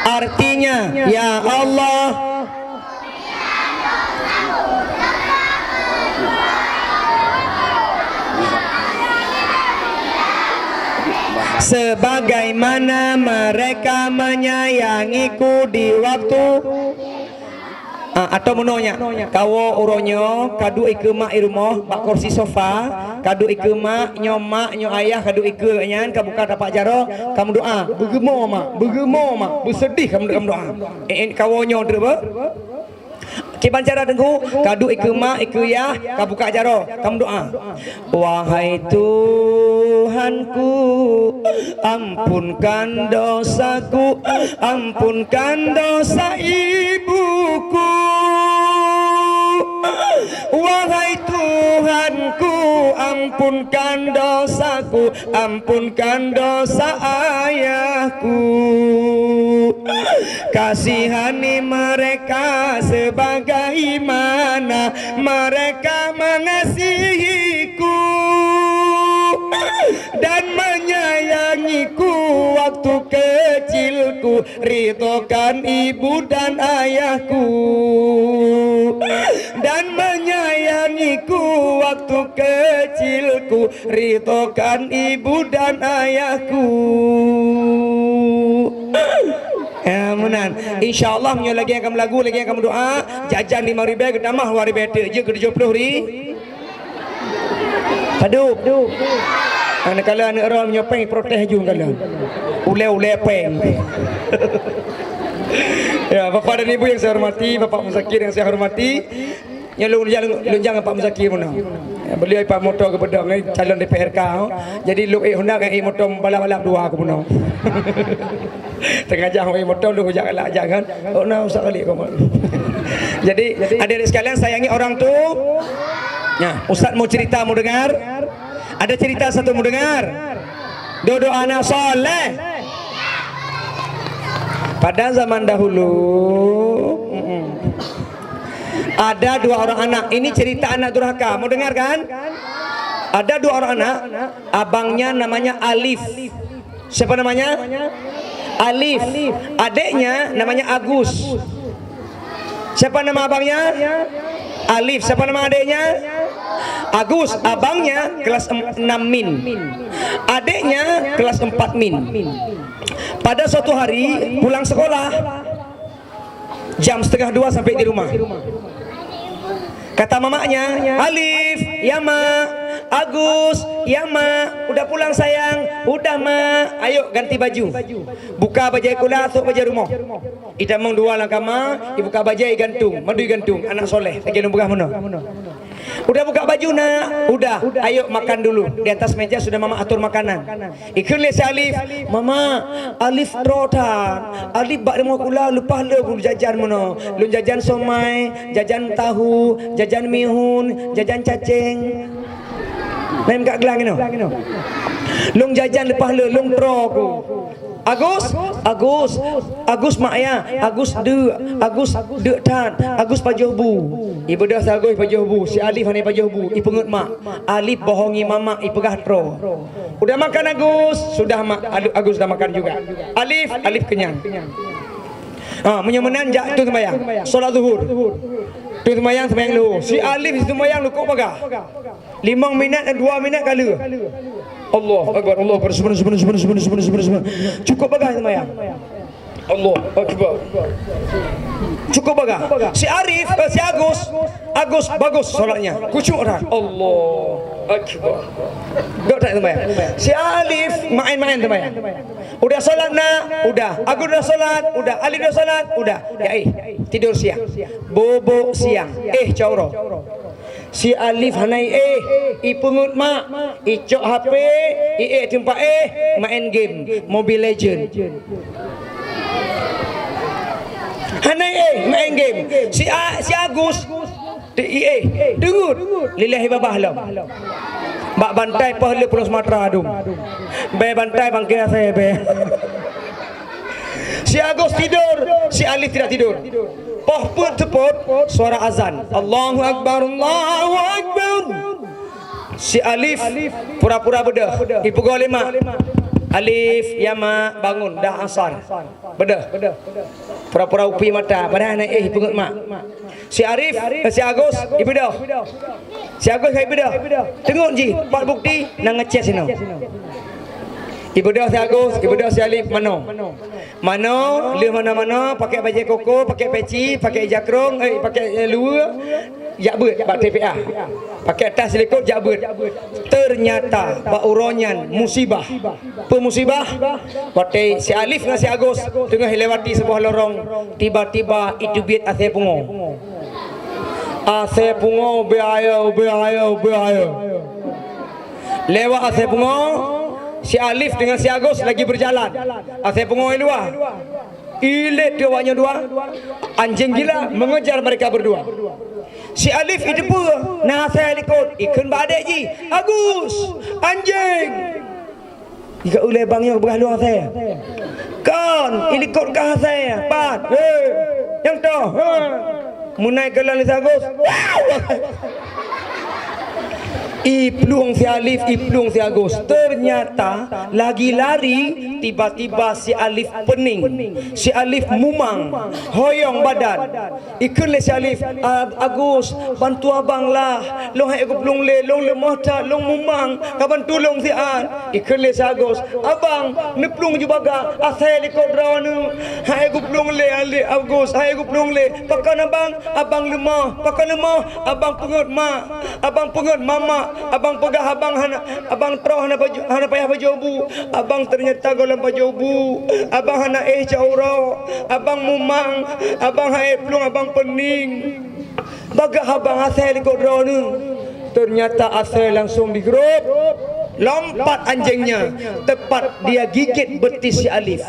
Artinya, ya Allah, sebagaimana mereka menyayangiku di waktu atau menonya kawo uronyo kadu ike mak irumah bak kursi sofa kadu ike mak nyomak nyo ayah kadu ike nyan kabuka tapak jaro kamu doa begemo mak bersedih kamu doa kawo nyo Kiban cara dengu, kadu iku ma iku ya, ka buka jaro, kamu doa. Wahai Tuhanku, ampunkan dosaku, ampunkan dosa ibuku. Wahai Tuhanku, ampunkan dosaku, ampunkan dosa ayahku. Kasihani mereka sebagaimana mereka mengasihiku dan menyayangiku waktu kecilku. Ridhokan ibu dan ayahku dan menyayangiku waktu kecilku. Ridhokan ibu dan ayahku. Ya menan. InsyaAllah punya lagi yang kamu lagu, lagi yang kamu doa. Jajan 5,000 ke tamah 2,000 je ke 70 ri. Padup. Anak kala anak orang menyopeng protes juga kala. Ule peng. Ya, Bapak dan Ibu yang saya hormati, Bapak Muzakir yang saya hormati. Yang lunjang Pak Muzakir mana? Ya, beliau Pak motor ke pedang ni calon DPRK. Jadi lu hendak kan motor balap-balap dua ke puno. Tengah jam motor lu jangan jangan. Oh nah usah kali kau. Jadi adik-adik sekalian sayangi orang tu. Ya, Ustaz mau cerita mau dengar? Ada cerita satu mau dengar? Dodo anak soleh. Pada zaman dahulu ada 2 orang anak. Ini cerita anak durhaka. Mau dengar kan? Ada 2 orang anak. Abangnya namanya Alif. Siapa namanya? Alif. Adiknya namanya Agus. Siapa nama abangnya? Alif. Siapa nama adiknya? Agus. Abangnya kelas 6 min. Adiknya kelas 4 min. Pada suatu hari pulang sekolah jam 1:30 sampai di rumah. Kata mamanya, Alif, ya ma, Agus, ya ma, udah pulang sayang, udah ma, ayo ganti baju. Buka bajai kula, tuk bajai rumah. Ida mong 2 langkah ma, ibuka bajai gantung, madu gantung, anak soleh, lagi nunggu mana? Udah buka baju nak, udah, ayo makan dulu. Di atas meja sudah mama atur makanan. Ikut si Alif, mama, Alif trotan, Alif bak rumah kula lupa le kul jajan mana? Lu jajan somai, jajan tahu, jajan mihun, jajan cacing. Main kat gelang ni. Lung jajan lepas le, lung tro ku. Agus mak ya, Agus de tan, Agus pajobu. Ibu dah sagoy pajobu, si Alif hani pajobu, ibu pengut mak. Alif bohongi mama, ibu pegah tro. Udah makan Agus, sudah mak, Agus dah makan juga. Alif kenyang. Menyemenan jak tu sembahyang. Solat zuhur. Tu sembahyang lu. Si Alif sembahyang lu kok pegah. 5 minit dan 2 minit kala. Allah Akbar, Allah Akbar, subhanallah. Cukup bagah sembahyang. Allah Akbar. Cukup bagah. Si Arif, si Agus bagus solatnya. Khusyuk dah. Allah Akbar. Gak tak sembahyang. Si Alif main-main sembahyang. Udah solat nak, udah. Agus dah solat, udah. Alif dah solat, udah. Ya tidur siang. Bobo siang. Cauro. Si Alif hanai ipungut mak, icok HP, tempat main game Mobile Legend. Hanai main game. Si Agus dengut lillahi babah lam. Bak bantai pahala Pulau Sumatera adung. Bay bantai bangkit saya be. Si Agus tidur, si Alif tidak tidur. Pun teput suara azan. Allahu Akbar, Allahu Akbar. Si Alif pura-pura bedah. Dipukul 5. Alif, ya mak, bangun dah asar. Bedah. Pura-pura upi mata. Padahal naik pengut mak. Si Agus, ibu dah. Si Agus kai bedah. Tengok ji, 4 bukti nang ngecek sini. Ibu dah si Agus, ibu dah si Alif mano. Liu mana-mana pakai baju koko, pakai peci, pakai jakrong, pakai luar, jakbut bak TPA. Pakai tas lekut jakbut. Ternyata bak uronyan musibah. Pemusibah. Batai si Alif dengan si Agus tengah lewati sebuah lorong, tiba-tiba itu biat asal pungo. Ase pungo biaya. Lewat ase pungo, si Alif dengan si Agus lagi berjalan. Ase pungo luar. Ilet dia awaknya dua. Anjing gila mengejar mereka berdua. Si Alif itu pun nah saya ikut ikut badai ji. Agus, anjing. Jika ulai bangnya berhaluan saya. Kan, ikut kah saya. Pat. Yang tu. Munai gelang ni Agus. Iplung si Alif, iplung si Agus. Ternyata lagi lari, tiba-tiba si Alif pening. Si Alif mumang, hoyong badan. Ikut si Alif, Agus, bantu abang lah. Long hai aku pelung long lemah tak, long mumang. Kapan tolong si An? Ikut si Agus, abang, ni pelung juga baga. Asal ikut drone. Hai aku pelung Agus, hai aku pelung Pakan abang lemah. Pakan lemah, abang pengut mak. Abang pengut mama. Abang pegah abang terah hana payah baju bu. Abang ternyata golong baju bu. Abang hana caurau. Abang mumang. Abang hai pelung abang pening. Bagah abang asal ikut drone. Ternyata asal langsung digeruk. Lompat anjingnya. Tepat dia gigit betis si Alif.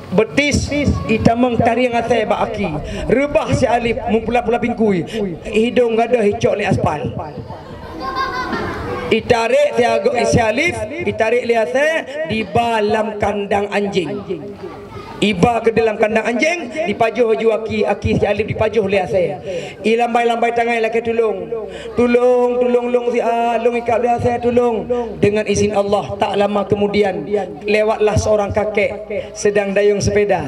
Betis itamang taring asai baki. Rebah si Alif mempula-pula pingkui. Hidung gada hicok li aspal. Itarik si Alif, itarik li asai di dalam kandang anjing. Iba ke dalam kandang anjing, dipajuh ju aki si Alif dipajuh li asai. Lambai-lambai tangan laki tolong si long ikat li asai tolong. Dengan izin Allah, tak lama kemudian lewatlah seorang kakek sedang dayung sepeda.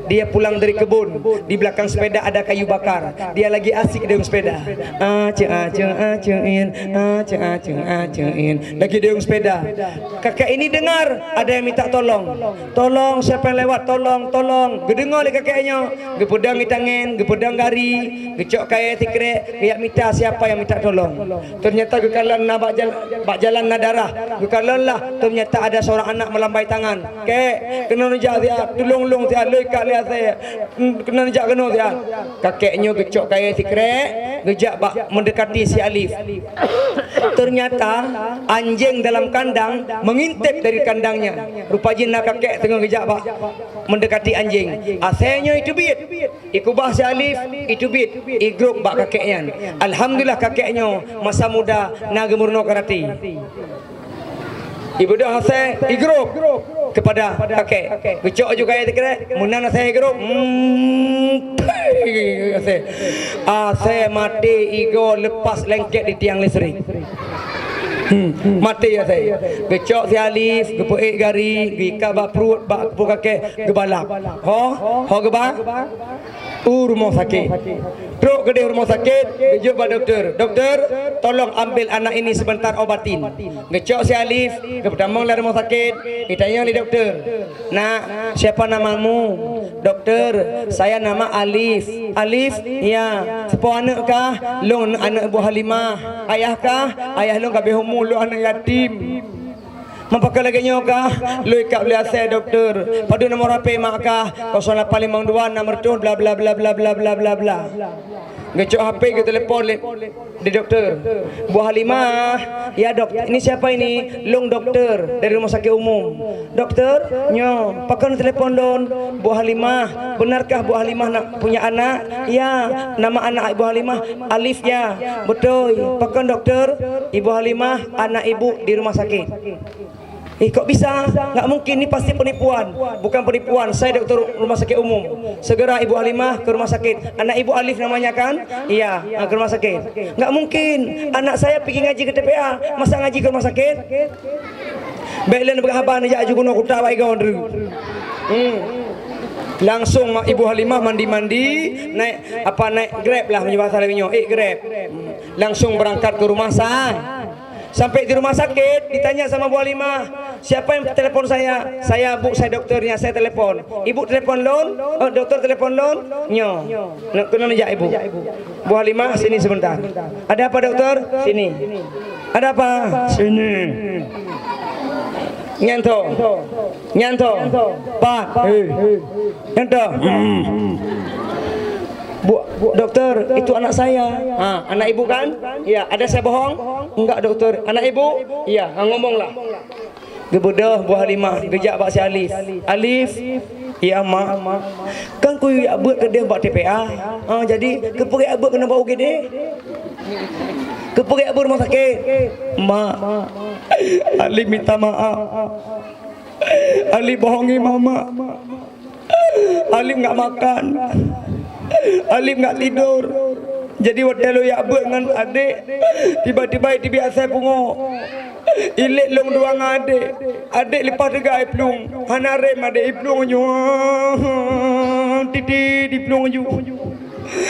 Dia pulang dari kebun, di belakang sepeda ada kayu bakar. Dia lagi asik dayung sepeda. Aceng lagi dayung sepeda. Kakek ini dengar ada yang minta tolong siapa yang lewat, tolong gedengar oleh kakeknya, gepedang di tangan, gepedang gari, gecok kaya tikrek, riak minta siapa yang minta tolong. Ternyata gekalan nak bak jalan nak darah, gekalan lah. Ternyata ada seorang anak melambai tangan. Kek, kena nejak dia, tolong dia, loi kat lihat saya, kena nejak kena dia. Kakeknya gecok kaya tikrek, gejak bak mendekati si Alif. Ternyata anjing dalam kandang mengintip dari kandangnya. Rupanya kakek tengah gejak bak mendekati anjing. Asalnya itu bit. Ikubah si Alif itu bit. Igrup bak kakeknya. Alhamdulillah kakeknya masa muda naga murno karate. Ibu dah asal igrup kepada kakek. Gecok juga ya kira. Munan asal igrup. Asal mati igo lepas lengket di tiang listrik. Mati ya saya. Gecok si Alif, gepuik gari, gika bak perut, bak kepuk kakek, gebalap. Ho gebak. Rumah sakit. Truk ke rumah sakit, gejuk pada doktor, tolong ambil anak ini sebentar obatin. Gecok si Alif, kepertamang lah rumah sakit, ditanya oleh doktor. Nak, siapa namamu? Doktor, saya nama Alif. Alif, ya. Sepuh anak kah? Long anak Ibu Halimah. Ayah kah? Ayah long kabeh humul, long anak yatim. Mampakah lagi nyokah? Lui kap lihat saya doktor. Padu nomor HP mak kah? 0852 nomor tu bla bla bla bla bla bla bla bla. Gecok HP ke telefon di doktor. Bu Halimah, ya dok. Ini siapa ini? Long doktor dari rumah sakit umum. Doktor, nyo, pakai telepon don. Bu Halimah, benarkah Bu Halimah nak punya anak? Ya, nama anak Ibu Halimah Alif ya. Betul. Pakai doktor, Ibu Halimah anak ibu di rumah sakit. Kok bisa? Nggak mungkin, ini pasti penipuan. Bukan penipuan, saya dokter rumah sakit umum. Segera Ibu Halimah ke rumah sakit. Anak Ibu Alif namanya kan? Iya, ke rumah sakit. Nggak mungkin, anak saya pergi ngaji ke TPA, masa ngaji ke rumah sakit? Baiklah berhabar ni jaju kuno kuta baik kawan dulu. Langsung Ibu Halimah mandi-mandi, naik Grab lah menyebabkan bahasa Lainnya. Grab. Langsung berangkat ke rumah saya. Sampai di rumah sakit ditanya sama Bu Halimah, siapa yang telepon saya? Saya Bu, saya dokternya, saya telepon. Ibu telepon lon? Oh, dokter telepon lon? Nyo. Kena nejak Ibu. Bu Halimah sini sebentar. Ada apa dokter? Sini. Ada apa? Sini. Nyanto. Pak. Nyanto. Doktor, itu anak saya. Anak ibu kan? Ya, ada saya bohong? Enggak doktor. Anak ibu? Ya, ngomonglah. Gebedah buah halimah, gejak bak si Alif. Alif, ya mak. Kan ku ya buat ke dia buat TPA. Jadi kepergi abut kena bawa UGD. Kepergi abut rumah sakit. Mak. Alif minta maaf. Alif bohongi mama. Alif enggak makan. Alif enggak tidur. Jadi waktu lu ya abut dengan adik, tiba-tiba itu biasa pungo. Ilik long doang adik. Adik lepas tegak iplung. Hanarem adik iplung ju. Titi di plung ju.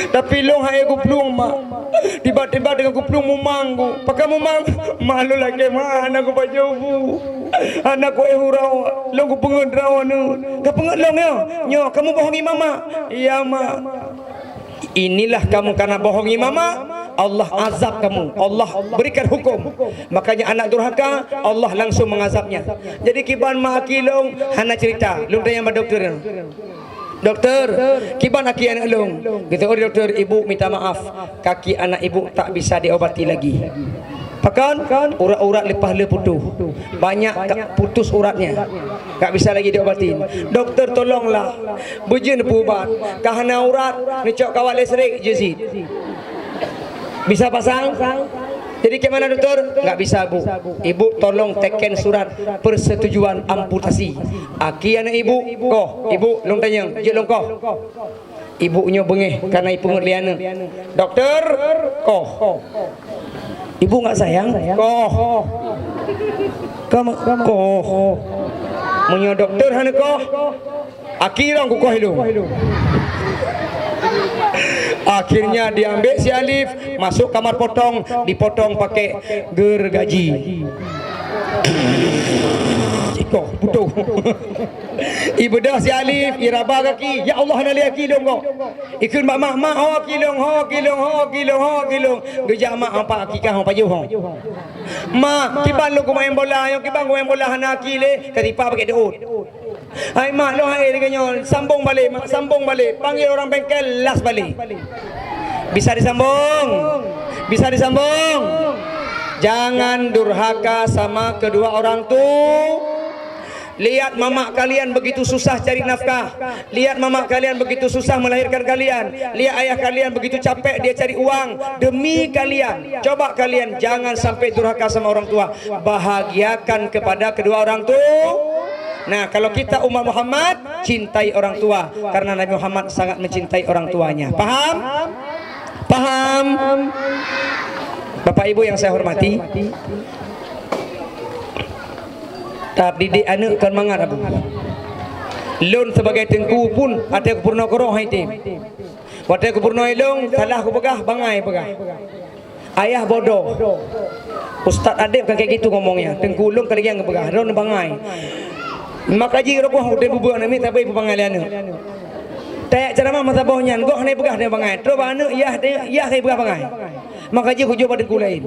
Tapi long hai aku plung mak. Tiba-tiba dengan aku plung mumang ku. Pakai mumang. Malu lagi mak anak aku pajobu. Anak aku hurau. Long ku pengen draw anu. Kau pengen long ya? Nyo, kamu bohongi mama. Iya mak. Inilah kamu karena bohongi mama, Allah azab kamu. Allah berikan hukum. Makanya anak durhaka, Allah langsung mengazabnya. Jadi kiban mak kilong hana cerita. Lung tanya sama doktor. Doktor, kiban aki anak lung. Gitu oh doktor, ibu minta maaf. Kaki anak ibu tak bisa diobati lagi. Pakan urat-urat lepas le putus. Banyak putus uratnya. Tak bisa lagi diobatin. Doktor tolonglah. Bujun pubat. Kahana urat necok kawal listrik jezid. Bisa pasang? Jadi ke mana doktor? Enggak bisa bu. Ibu tolong teken surat persetujuan amputasi. Aki anak ibu, koh. Ibu long tanya, je long koh. Ibunya bengeh karena ibu ngeliana. Doktor, koh. Ibu enggak sayang? Koh. Kamu koh. Munyo doktor hana koh. Akhirnya aku koh hidup. Akhirnya diambil si Alif, masuk kamar potong, dipotong pakai gergaji. Cikoh, butuh. Ibu dah si Alif, iraba kaki. Ya Allah nak lihat kilong kau. Ikut mak ho kilong. Gejak mak apa akikah apa juh. Mak, kiban lu ku main bola, yang kiban ku main bola hana akile, katipa pakai daun. Hai mak lo hai dengannya sambung balik mak, sambung balik, panggil orang bengkel las balik. Bisa disambung. Jangan durhaka sama kedua orang tu. Lihat mama kalian begitu susah cari nafkah. Lihat mama kalian begitu susah melahirkan kalian. Lihat ayah kalian begitu capek dia cari uang demi kalian. Coba kalian jangan sampai durhaka sama orang tua. Bahagiakan kepada kedua orang tu. Nah, kalau kita umat Muhammad, cintai orang tua karena Nabi Muhammad sangat mencintai orang tuanya. Paham? Paham? Bapak Ibu yang saya hormati, tahap didik anak kan mangat abu. Lun sebagai tengku pun ada aku purna koroh haitim. Waktu aku purna ilung, salah aku pegah, bangai pegah. Ayah bodoh. Ustaz adik kayak gitu ngomongnya. Tengku lung kali yang pegah, ron bangai. Maka jika roboh udah bubuh nami tapi ibu pangalian. Tayak ceramah masa bohnya, gua hanya pegah dia bangai. Terus anu iya kayak pegah bangai. Maka jika aku coba dengan lain.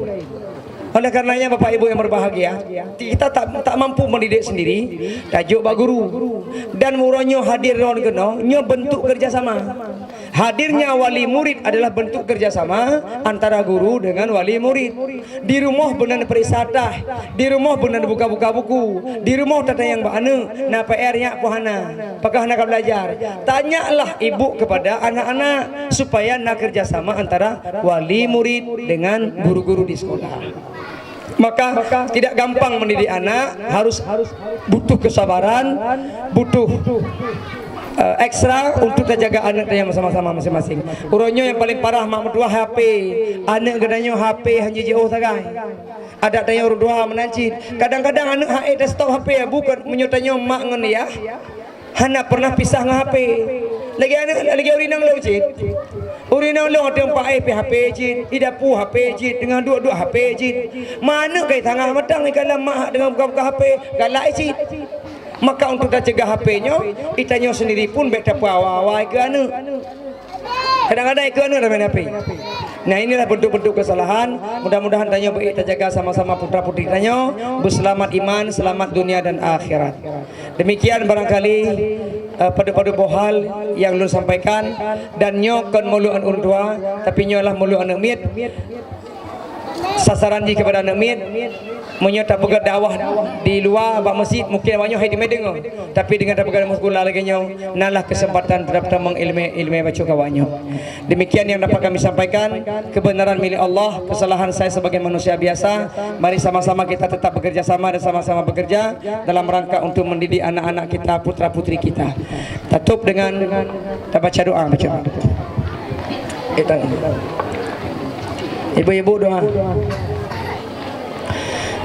Oleh karenanya Bapak Ibu yang berbahagia, kita tak mampu mendidik sendiri. Tajuk bak guru dan muronyo hadir ron keno, nyo bentuk kerjasama. Hadirnya wali murid adalah bentuk kerjasama antara guru dengan wali murid. Di rumah benar perisatah, di rumah benar buka-buka buku, di rumah tata yang bana, na PR-nya pohana, apakah nak belajar? Tanyalah ibu kepada anak-anak supaya nak kerjasama antara wali murid dengan guru-guru di sekolah. Maka tidak gampang mendidik anak, harus butuh kesabaran, butuh ekstra untuk terjaga anaknya sama-sama masing-masing. Uronyo yang paling parah mak mertua HP, anak gedanya HP hanya jauh sagai. Ada tanya orang dua menancit. Kadang-kadang anak HE dah stop HP ya, bukan menyutanya mak ngen ya. Hana pernah pisah dengan HP. Lagi urinang lo cik. Urinang lo ada 4 HP cik, tidak pu HP cik dengan dua HP cik. Mana kai tangah matang kalau mak dengan buka-buka HP galak cik. Maka untuk dah cegah HP-nya, itanya sendiri pun baik tak awal-awal ke anak. Kadang-kadang ke anak dah main HP. Nah inilah bentuk-bentuk kesalahan. Mudah-mudahan tanya baik terjaga sama-sama putra-putri tanya berselamat iman, selamat dunia dan akhirat. Demikian barangkali pada bohal yang lu sampaikan dan nyo kon mulu an urdua tapi nyo lah mulu an mit sasaran di kepada anak mit munyo tak pegat dakwah di luar bak masjid mungkin banyak hai di medeng tapi dengan tak pegat muskula lagi nyo nalah kesempatan terdapat ilmu baca kawanyo. Demikian yang dapat kami sampaikan, kebenaran milik Allah, kesalahan saya sebagai manusia biasa. Mari sama-sama kita tetap bekerja sama dan sama-sama bekerja dalam rangka untuk mendidik anak-anak kita, putra-putri kita. Tutup dengan kita baca doa, ibu-ibu doa.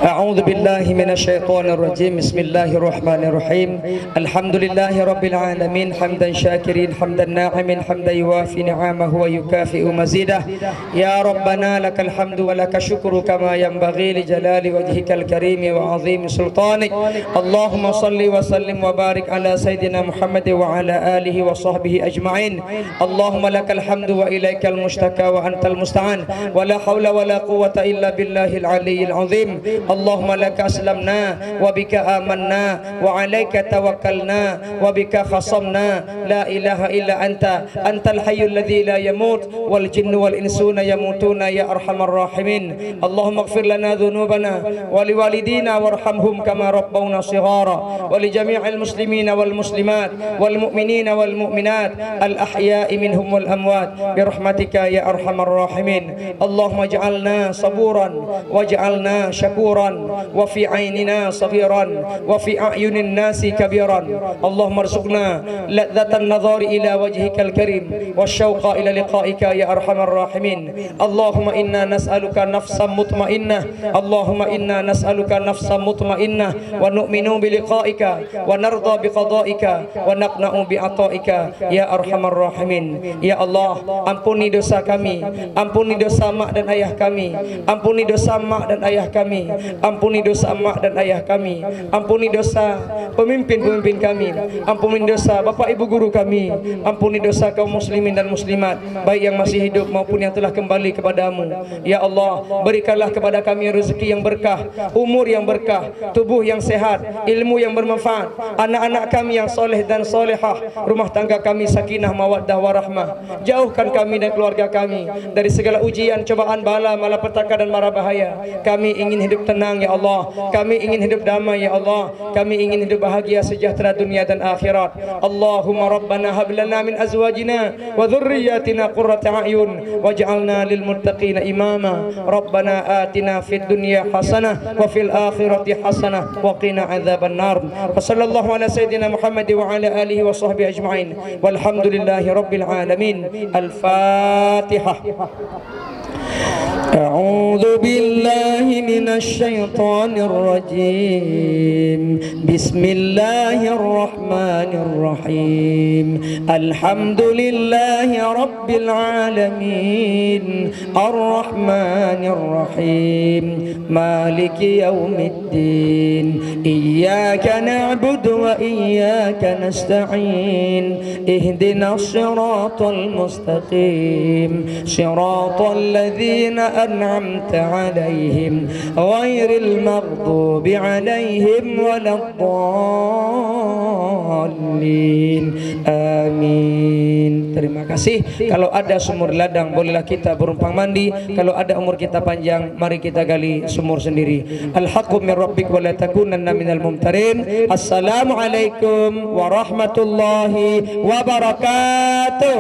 أعوذ بالله من الشيطان الرجيم بسم الله الرحمن الرحيم الحمد لله رب العالمين حمدا شاكرين حمدا ناعمين حمدا يوافي نعمه ويكافئ مزيده يا ربنا لك الحمد ولك الشكر كما ينبغي لجلال وجهك الكريم وعظيم سلطانك اللهم صل وسلم وبارك على سيدنا محمد وعلى آله وصحبه أجمعين اللهم لك الحمد وإليك المشتكى وأنت المستعان ولا حول ولا قوة إلا بالله العلي العظيم اللهم لك أسلمنا وبك آمنا وعليك توكلنا وبك خصمنا لا إله إلا أنت الحي الذي لا يموت والجن والإنسون يموتون يا أرحم الراحمين اللهم اغفر لنا ذنوبنا ولوالدينا وارحمهم كما ربونا صغارا ولجميع المسلمين والمسلمات والمؤمنين والمؤمنات الأحياء منهم والأموات برحمتك يا أرحم الراحمين اللهم اجعلنا صبورا واجعلنا شكورا وفي عيننا صغيرا وفي أعين الناس كبيرا اللهم ارزقنا لذة النظر إلى وجهك الكريم والشوق إلى لقائك يا أرحم الراحمين اللهم إنا نسألك نفسا مطمئنة اللهم إنا نسألك نفسا مطمئنة ونؤمن بلقائك ونرضى بقضائك ونقنع بعطائك يا أرحم الراحمين يا الله ampuni dosa kami, ampuni dosa mak dan ayah kami, ampuni dosa mak dan ayah kami, ampuni dosa mak dan ayah kami, ampuni dosa pemimpin-pemimpin kami, ampuni dosa bapak ibu guru kami, ampuni dosa kaum muslimin dan muslimat baik yang masih hidup maupun yang telah kembali kepadamu. Ya Allah, berikanlah kepada kami rezeki yang berkah, umur yang berkah, tubuh yang sehat, ilmu yang bermanfaat, anak-anak kami yang soleh dan solehah, rumah tangga kami sakinah mawaddah warahmah. Jauhkan kami dan keluarga kami dari segala ujian, cobaan, bala, malapetaka dan mara bahaya. Kami ingin hidup tenang ya Allah, kami ingin hidup damai ya Allah, kami ingin hidup bahagia sejahtera dunia dan akhirat. Allahumma rabbana hab lana min azwajina wa dhurriyyatina qurrata a'yun waj'alna lil muttaqina imama. Rabbana atina fid dunya hasanah wa fil akhirati hasanah wa qina adzaban nar. Sallallahu ala sayyidina Muhammad wa ala alihi wa sahbihi ajma'in. Walhamdulillahi rabbil alamin. Al-Fatihah. أعوذ بالله من الشيطان الرجيم بسم الله الرحمن الرحيم الحمد لله رب العالمين الرحمن الرحيم مالك يوم الدين إياك نعبد وإياك نستعين اهدنا الصراط المستقيم صراط الذين أنعمت عليهم غير المغضوب عليهم ولا الضالين آمين. Terima kasih. Kalau ada sumur ladang bolehlah kita berumpang mandi. Kalau ada umur kita panjang mari kita gali sumur sendiri. Al-haqqu min rabbik wa la takunanna minal mumtarin. Assalamualaikum warahmatullahi wabarakatuh.